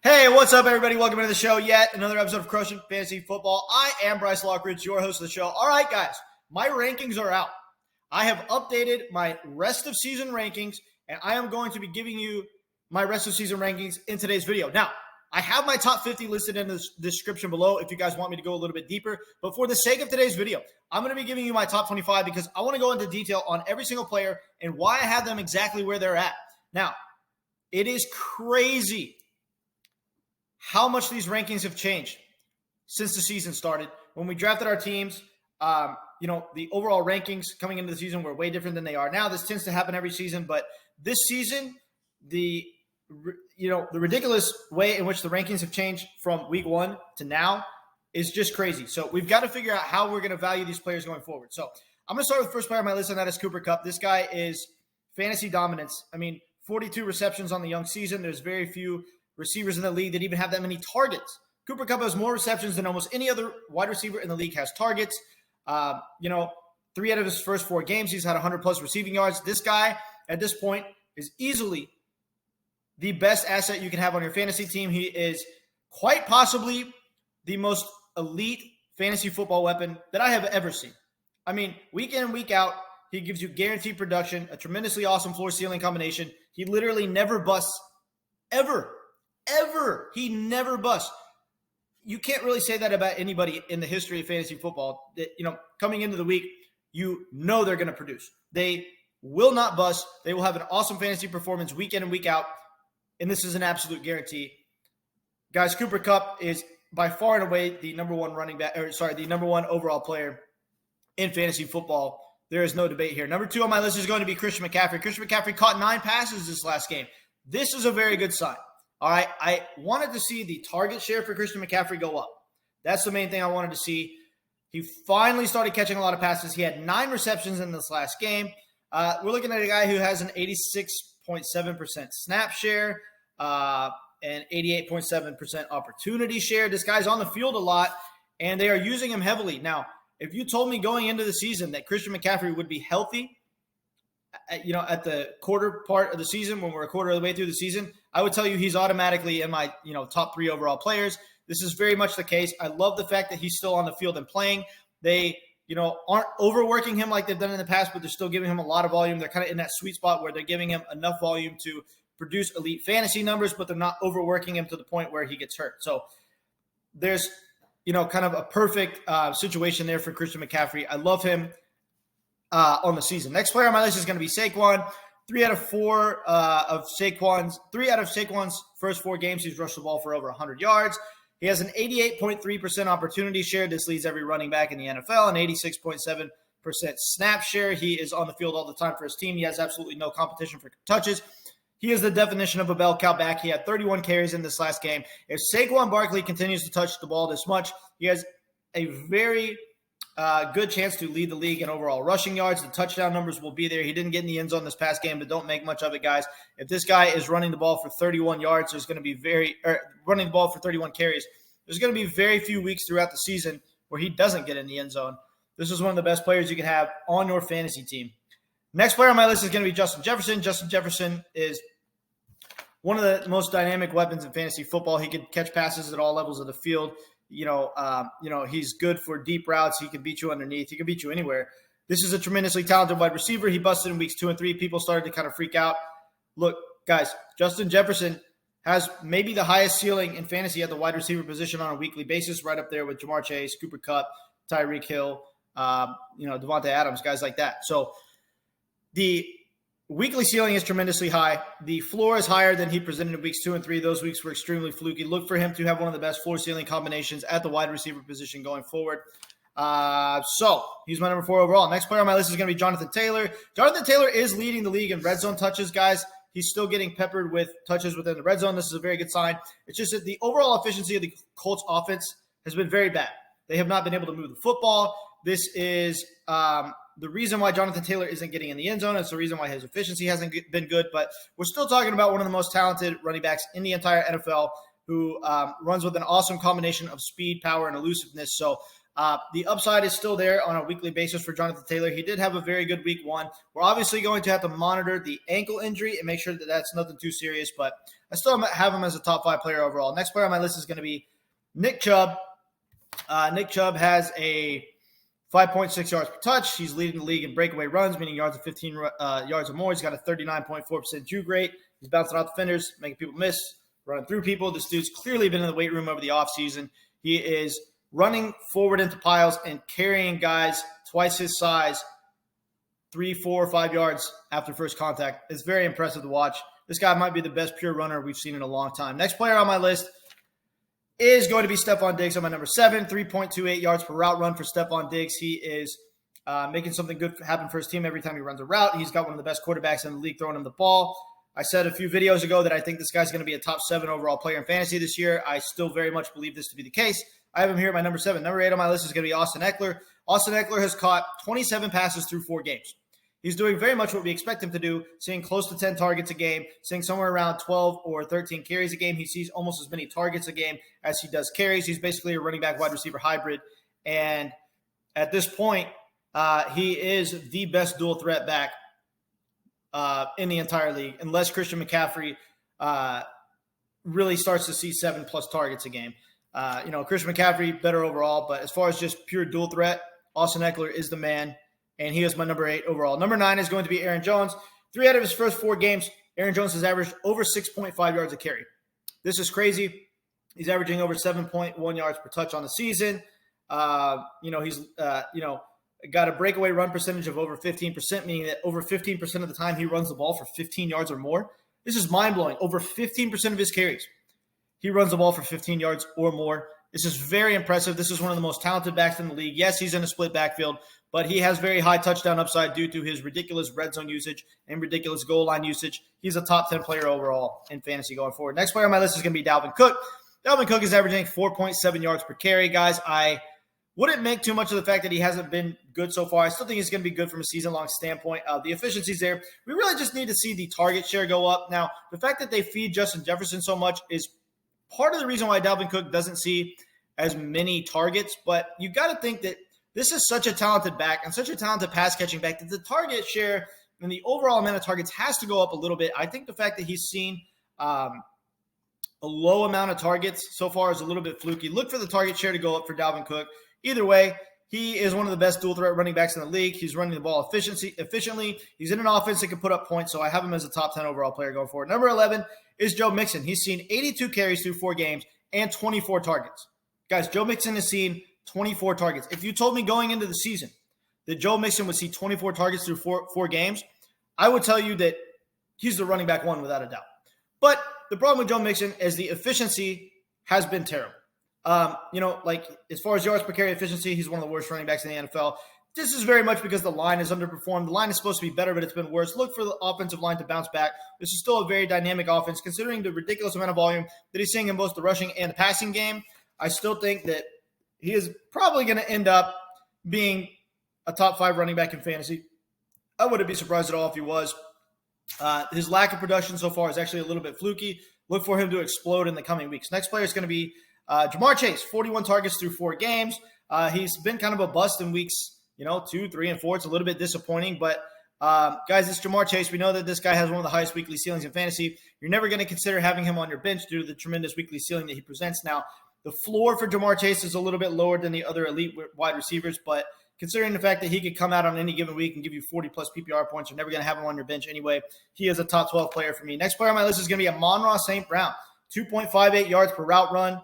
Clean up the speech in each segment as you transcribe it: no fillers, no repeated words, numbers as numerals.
Hey, what's up, everybody? Welcome to the show. Yet another episode of Crushing Fantasy Football. I am Bryce Lockridge, your host of the show. All right, guys, my rankings are out. I have updated my rest of season rankings, and I am going to be giving you my rest of season rankings in today's video. Now, I have my top 50 listed in the description below if you guys want me to go a little bit deeper. But for the sake of today's video, I'm going to be giving you my top 25 because I want to go into detail on every single player and why I have them exactly where they're at. Now, it is crazy how much these rankings have changed since the season started. When we drafted our teams, the overall rankings coming into the season were way different than they are now. This tends to happen every season, but this season, the ridiculous way in which the rankings have changed from week one to now is just crazy. So we've got to figure out how we're going to value these players going forward. So I'm going to start with the first player on my list, and that is Cooper Kupp. This guy is fantasy dominance. 42 receptions on the young season. There's very few receivers in the league that even have that many targets. Cooper Kupp has more receptions than almost any other wide receiver in the league has targets. 3 out of his first 4 games, he's had 100-plus receiving yards. This guy, at this point, is easily the best asset you can have on your fantasy team. He is quite possibly the most elite fantasy football weapon that I have ever seen. Week in and week out, he gives you guaranteed production, a tremendously awesome floor-ceiling combination. He literally never busts, ever. He never busts. You can't really say that about anybody in the history of fantasy football. That, coming into the week, they're going to produce. They will not bust. They will have an awesome fantasy performance week in and week out, and this is an absolute guarantee. Guys, Cooper Kupp is by far and away the number one the number one overall player in fantasy football. There is no debate here. Number 2 on my list is going to be Christian McCaffrey. Christian McCaffrey caught 9 passes this last game. This is a very good sign. All right, I wanted to see the target share for Christian McCaffrey go up. That's the main thing I wanted to see. He finally started catching a lot of passes. He had 9 receptions in this last game. We're looking at a guy who has an 86.7% snap share and 88.7% opportunity share. This guy's on the field a lot, and they are using him heavily. Now, if you told me going into the season that Christian McCaffrey would be healthy, at the quarter part of the season, when we're a quarter of the way through the season, I would tell you he's automatically in my, top 3 overall players. This is very much the case. I love the fact that he's still on the field and playing. They, aren't overworking him like they've done in the past, but they're still giving him a lot of volume. They're kind of in that sweet spot where they're giving him enough volume to produce elite fantasy numbers, but they're not overworking him to the point where he gets hurt. So there's, kind of a perfect situation there for Christian McCaffrey. I love him on the season. Next player on my list is going to be Saquon. 3 out of Saquon's first 4 games, he's rushed the ball for over 100 yards. He has an 88.3% opportunity share. This leads every running back in the NFL, an 86.7% snap share. He is on the field all the time for his team. He has absolutely no competition for touches. He is the definition of a bell cow back. He had 31 carries in this last game. If Saquon Barkly continues to touch the ball this much, he has a very good chance to lead the league in overall rushing yards. The touchdown numbers will be there. He didn't get in the end zone this past game, but don't make much of it, guys. If this guy is running the ball for 31 yards, there's going to be running the ball for 31 carries. There's going to be very few weeks throughout the season where he doesn't get in the end zone. This is one of the best players you can have on your fantasy team. Next player on my list is going to be Justin Jefferson. Justin Jefferson is one of the most dynamic weapons in fantasy football. He can catch passes at all levels of the field. He's good for deep routes. He can beat you underneath. He can beat you anywhere. This is a tremendously talented wide receiver. He busted in weeks 2 and 3. People started to kind of freak out. Look, guys, Justin Jefferson has maybe the highest ceiling in fantasy at the wide receiver position on a weekly basis, right up there with Jamaar Chase, Cooper Kupp, Tyreek Hill, Devante Adams, guys like that. So the weekly ceiling is tremendously high. The floor is higher than he presented in weeks 2 and 3. Those weeks were extremely fluky. Look for him to have one of the best floor ceiling combinations at the wide receiver position going forward. So he's my number 4 overall. Next player on my list is going to be Jonathon Taylor. Jonathon Taylor is leading the league in red zone touches, guys. He's still getting peppered with touches within the red zone. This is a very good sign. It's just that the overall efficiency of the Colts offense has been very bad. They have not been able to move the football. This is the reason why Jonathon Taylor isn't getting in the end zone. It's the reason why his efficiency hasn't been good. But we're still talking about one of the most talented running backs in the entire NFL who runs with an awesome combination of speed, power, and elusiveness. So the upside is still there on a weekly basis for Jonathon Taylor. He did have a very good week 1. We're obviously going to have to monitor the ankle injury and make sure that that's nothing too serious. But I still have him as a top 5 player overall. Next player on my list is going to be Nick Chubb. Nick Chubb has a 5.6 yards per touch. He's leading the league in breakaway runs, meaning yards of 15 yards or more. He's got a 39.4% juke rate. He's bouncing off defenders, making people miss, running through people. This dude's clearly been in the weight room over the offseason. He is running forward into piles and carrying guys twice his size 3, 4, 5 yards after first contact. It's very impressive to watch. This guy might be the best pure runner we've seen in a long time. Next player on my list is going to be Steffon Diggs on my number 7, 3.28 yards per route run for Steffon Diggs. He is making something good happen for his team every time he runs a route. He's got one of the best quarterbacks in the league throwing him the ball. I said a few videos ago that I think this guy's going to be a top 7 overall player in fantasy this year. I still very much believe this to be the case. I have him here at my number 7. Number 8 on my list is going to be Austin Eckler. Austin Eckler has caught 27 passes through 4 games. He's doing very much what we expect him to do, seeing close to 10 targets a game, seeing somewhere around 12 or 13 carries a game. He sees almost as many targets a game as he does carries. He's basically a running back wide receiver hybrid. And at this point, he is the best dual threat back in the entire league, unless Christian McCaffrey really starts to see 7+ targets a game. Christian McCaffrey, better overall, but as far as just pure dual threat, Austin Eckler is the man. And he is my number 8 overall. Number 9 is going to be Aaron Jones. 3 out of his first 4 games, Aaron Jones has averaged over 6.5 yards a carry. This is crazy. He's averaging over 7.1 yards per touch on the season. He's got a breakaway run percentage of over 15%, meaning that over 15% of the time he runs the ball for 15 yards or more. This is mind-blowing. Over 15% of his carries, he runs the ball for 15 yards or more. This is very impressive. This is one of the most talented backs in the league. Yes, he's in a split backfield, but he has very high touchdown upside due to his ridiculous red zone usage and ridiculous goal line usage. He's a top 10 player overall in fantasy going forward. Next player on my list is going to be Dalvin Cook. Dalvin Cook is averaging 4.7 yards per carry. Guys, I wouldn't make too much of the fact that he hasn't been good so far. I still think he's going to be good from a season-long standpoint. The efficiency's there. We really just need to see the target share go up. Now, the fact that they feed Justin Jefferson so much is part of the reason why Dalvin Cook doesn't see as many targets, but you got to think that this is such a talented back and such a talented pass-catching back that the target share and the overall amount of targets has to go up a little bit. I think the fact that he's seen a low amount of targets so far is a little bit fluky. Look for the target share to go up for Dalvin Cook. Either way, he is one of the best dual-threat running backs in the league. He's running the ball efficiently. He's in an offense that can put up points, so I have him as a top 10 overall player going forward. Number 11 is Joe Mixon. He's seen 82 carries through 4 games and 24 targets. Guys, Joe Mixon has seen 24 targets. If you told me going into the season that Joe Mixon would see 24 targets through four games, I would tell you that he's the running back 1 without a doubt. But the problem with Joe Mixon is the efficiency has been terrible. As far as yards per carry efficiency, he's one of the worst running backs in the NFL. This is very much because the line has underperformed. The line is supposed to be better, but it's been worse. Look for the offensive line to bounce back. This is still a very dynamic offense, considering the ridiculous amount of volume that he's seeing in both the rushing and the passing game. I still think that he is probably going to end up being a top 5 running back in fantasy. I wouldn't be surprised at all if he was. His lack of production so far is actually a little bit fluky. Look for him to explode in the coming weeks. Next player is going to be Jamaar Chase, 41 targets through 4 games. He's been kind of a bust in weeks 2, 3, and 4. It's a little bit disappointing, but guys, it's Jamaar Chase. We know that this guy has one of the highest weekly ceilings in fantasy. You're never going to consider having him on your bench due to the tremendous weekly ceiling that he presents. Now, the floor for Jamaar Chase is a little bit lower than the other elite wide receivers, but considering the fact that he could come out on any given week and give you 40-plus PPR points, you're never going to have him on your bench anyway. He is a top 12 player for me. Next player on my list is going to be Amon Ra St. Brown, 2.58 yards per route run.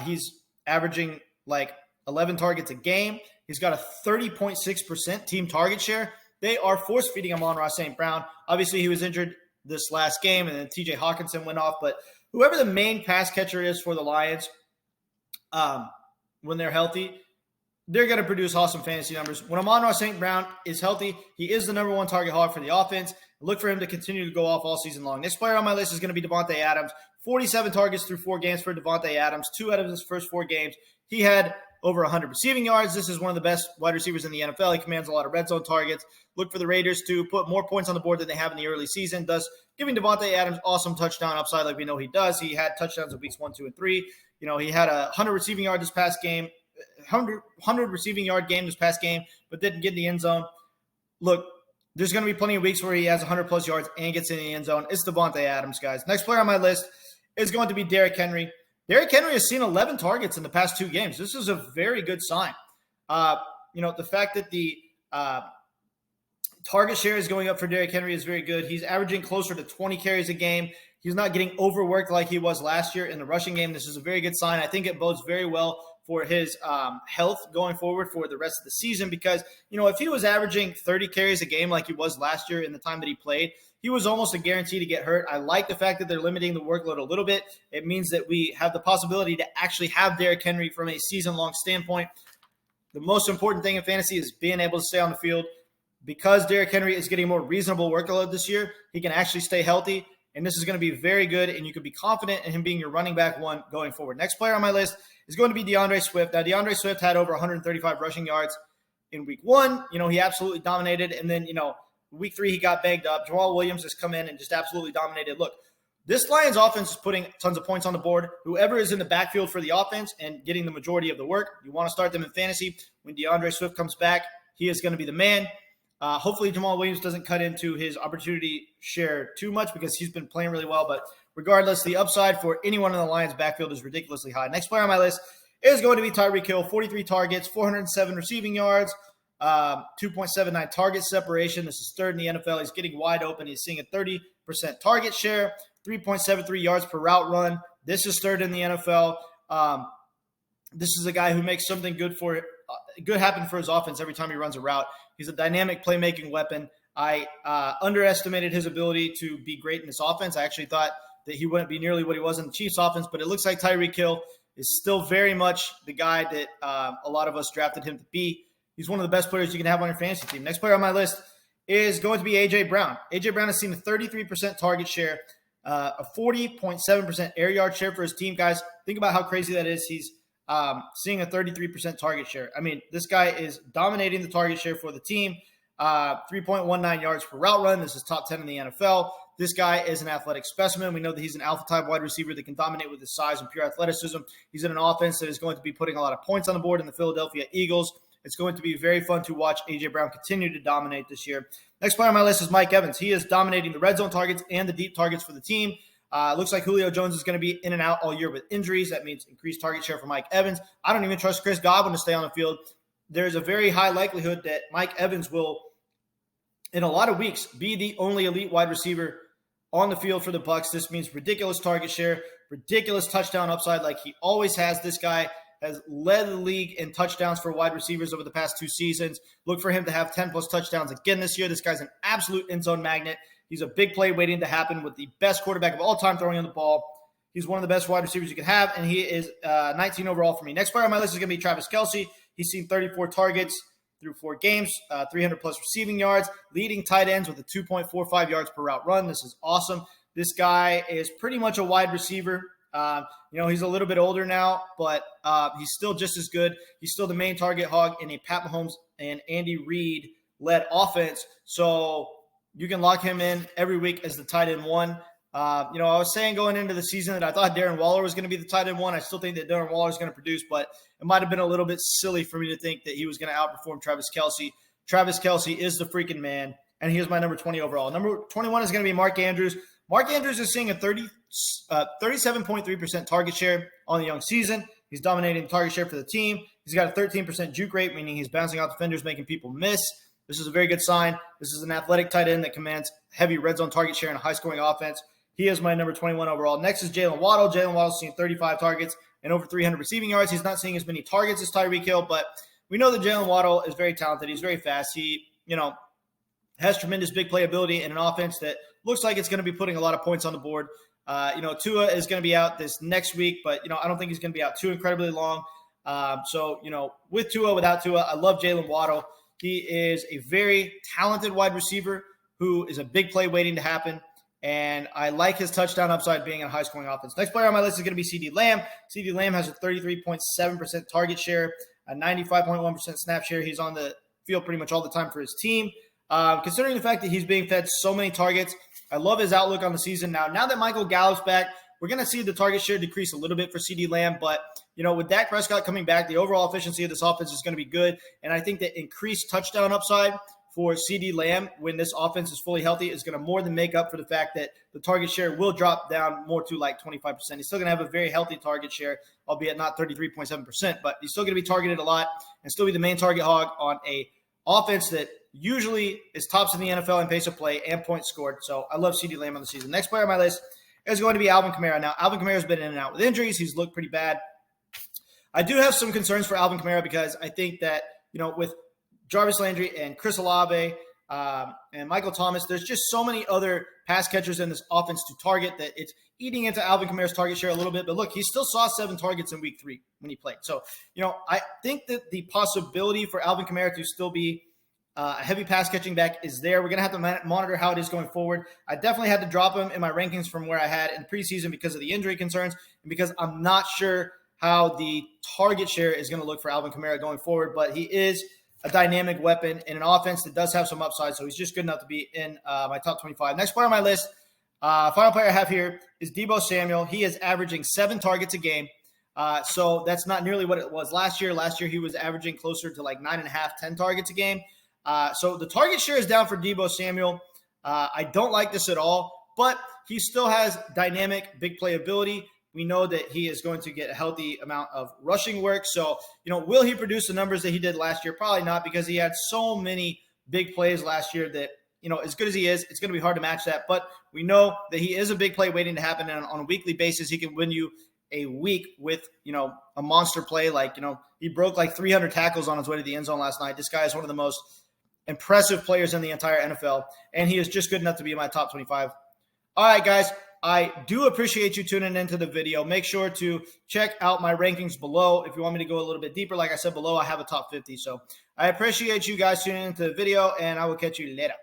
He's averaging like 11 targets a game. He's got a 30.6% team target share. They are force-feeding Amon Ra St. Brown. Obviously, he was injured this last game, and then TJ Hawkinson went off. But whoever the main pass catcher is for the Lions, when they're healthy, they're going to produce awesome fantasy numbers. When Amon Ra St. Brown is healthy, he is the number 1 target hog for the offense. Look for him to continue to go off all season long. Next player on my list is going to be Devante Adams. 47 targets through 4 games for Devante Adams. 2 out of his first 4 games, he had over 100 receiving yards. This is one of the best wide receivers in the NFL. He commands a lot of red zone targets. Look for the Raiders to put more points on the board than they have in the early season, thus giving Devante Adams awesome touchdown upside like we know he does. He had touchdowns in weeks 1, 2, and 3. He had a 100 receiving yard this past game, 100 receiving yard game this past game, but didn't get in the end zone. Look, there's going to be plenty of weeks where he has 100-plus yards and gets in the end zone. It's Devante Adams, guys. Next player on my list is going to be Derrick Henry. Derrick Henry has seen 11 targets in the past 2 games. This is a very good sign. The fact that the target share is going up for Derrick Henry is very good. He's averaging closer to 20 carries a game. He's not getting overworked like he was last year in the rushing game. This is a very good sign. I think it bodes very well for his health going forward for the rest of the season because, if he was averaging 30 carries a game like he was last year in the time that he played, he was almost a guarantee to get hurt. I like the fact that they're limiting the workload a little bit. It means that we have the possibility to actually have Derrick Henry from a season-long standpoint. The most important thing in fantasy is being able to stay on the field. Because Derrick Henry is getting more reasonable workload this year, he can actually stay healthy, and this is going to be very good, and you can be confident in him being your running back one going forward. Next player on my list is going to be DeAndre Swift. Now, DeAndre Swift had over 135 rushing yards in week 1. He absolutely dominated, and then, week 3 he got banged up. Jamal Williams has come in and just absolutely dominated. Look, this Lions offense is putting tons of points on the board. Whoever is in the backfield for the offense and getting the majority of the work, you want to start them in fantasy. When DeAndre Swift comes back, he is going to be the man. Hopefully Jamal Williams doesn't cut into his opportunity share too much because he's been playing really well. But regardless, the upside for anyone in the Lions backfield is ridiculously high. Next player on my list is going to be Tyreek Hill, 43 targets, 407 receiving yards, 2.79 target separation. This is third in the NFL. He's getting wide open. He's seeing a 30% target share, 3.73 yards per route run. This is third in the NFL. This is a guy who makes something good happen for his offense every time he runs a route. He's a dynamic playmaking weapon. I underestimated his ability to be great in this offense. I actually thought that he wouldn't be nearly what he was in the Chiefs offense, but it looks like Tyreek Hill is still very much the guy that a lot of us drafted him to be. He's one of the best players you can have on your fantasy team. Next player on my list is going to be A.J. Brown. A.J. Brown has seen a 33% target share, a 40.7% air yard share for his team. Guys, think about how crazy that is. He's seeing a 33% target share. I mean, this guy is dominating the target share for the team. 3.19 yards per route run. This is top 10 in the NFL. This guy is an athletic specimen. We know that he's an alpha-type wide receiver that can dominate with his size and pure athleticism. He's in an offense that is going to be putting a lot of points on the board in the Philadelphia Eagles. It's going to be very fun to watch A.J. Brown continue to dominate this year. Next player on my list is Mike Evans. He is dominating the red zone targets and the deep targets for the team. Looks like Julio Jones is going to be in and out all year with injuries. That means increased target share for Mike Evans. I don't even trust Chris Godwin to stay on the field. There's a very high likelihood that Mike Evans will, in a lot of weeks, be the only elite wide receiver on the field for the Bucs. This means ridiculous target share, ridiculous touchdown upside like he always has. This guy has led the league in touchdowns for wide receivers over the past 2 seasons. Look for him to have 10-plus touchdowns again this year. This guy's an absolute end zone magnet. He's a big play waiting to happen with the best quarterback of all time throwing on the ball. He's one of the best wide receivers you can have, and he is 19 overall for me. Next player on my list is going to be Travis Kelce. He's seen 34 targets through 4 games, 300-plus receiving yards, leading tight ends with a 2.45 yards per route run. This is awesome. This guy is pretty much a wide receiver. He's a little bit older now, but he's still just as good. He's still the main target hog in a Pat Mahomes and Andy Reid-led offense. So you can lock him in every week as the tight end one. I was saying going into the season that I thought Darren Waller was going to be the tight end one. I still think that Darren Waller is going to produce, but it might have been a little bit silly for me to think that he was going to outperform Travis Kelce. Travis Kelce is the freaking man, and he is my number 20 overall. Number 21 is going to be Mark Andrews. Mark Andrews is seeing a 37.3% target share on the young season. He's dominating the target share for the team. He's got a 13% juke rate, meaning he's bouncing out defenders, making people miss. This is a very good sign. This is an athletic tight end that commands heavy red zone target share and a high-scoring offense. He is my number 21 overall. Next is Jaylen Waddle. Jaylen Waddle's seen 35 targets and over 300 receiving yards. He's not seeing as many targets as Tyreek Hill, but we know that Jaylen Waddle is very talented. He's very fast. He, has tremendous big playability in an offense that looks like it's going to be putting a lot of points on the board. Tua is going to be out this next week, but, I don't think he's going to be out too incredibly long. With Tua, without Tua, I love Jaylen Waddle. He is a very talented wide receiver who is a big play waiting to happen. And I like his touchdown upside being a high-scoring offense. Next player on my list is going to be Ceedee Lamb. Ceedee Lamb has a 33.7% target share, a 95.1% snap share. He's on the field pretty much all the time for his team. Considering the fact that he's being fed so many targets, I love his outlook on the season. Now that Michael Gallup's back, we're going to see the target share decrease a little bit for Ceedee Lamb. But, with Dak Prescott coming back, the overall efficiency of this offense is going to be good. And I think that increased touchdown upside for Ceedee Lamb when this offense is fully healthy is going to more than make up for the fact that the target share will drop down more to like 25%. He's still going to have a very healthy target share, albeit not 33.7%, but he's still going to be targeted a lot and still be the main target hog on a offense that usually is tops in the NFL in pace of play and points scored. So I love Ceedee Lamb on the season. Next player on my list is going to be Alvin Kamara. Now, Alvin Kamara has been in and out with injuries. He's looked pretty bad. I do have some concerns for Alvin Kamara because I think that, with Jarvis Landry and Chris Olave and Michael Thomas, there's just so many other pass catchers in this offense to target that it's eating into Alvin Kamara's target share a little bit. But look, he still saw 7 targets in week 3 when he played. So, I think that the possibility for Alvin Kamara to still be a heavy pass catching back is there. We're going to have to monitor how it is going forward. I definitely had to drop him in my rankings from where I had in preseason because of the injury concerns and because I'm not sure how the target share is going to look for Alvin Kamara going forward. But he is a dynamic weapon in an offense that does have some upside, so he's just good enough to be in my top 25. Next player on my list, final player I have here is Deebo Samuel. He is averaging 7 targets a game. So that's not nearly what it was last year. Last year he was averaging closer to like 9.5, 10 targets a game. So the target share is down for Deebo Samuel. I don't like this at all, but he still has dynamic big playability. We know that he is going to get a healthy amount of rushing work. So, will he produce the numbers that he did last year? Probably not, because he had so many big plays last year that, as good as he is, it's going to be hard to match that. But we know that he is a big play waiting to happen. And on a weekly basis, he can win you a week with, a monster play. Like, he broke like 300 tackles on his way to the end zone last night. This guy is one of the most impressive players in the entire NFL, and he is just good enough to be in my top 25. All right, guys. I do appreciate you tuning into the video. Make sure to check out my rankings below if you want me to go a little bit deeper. Like I said below, I have a top 50. So I appreciate you guys tuning into the video, and I will catch you later.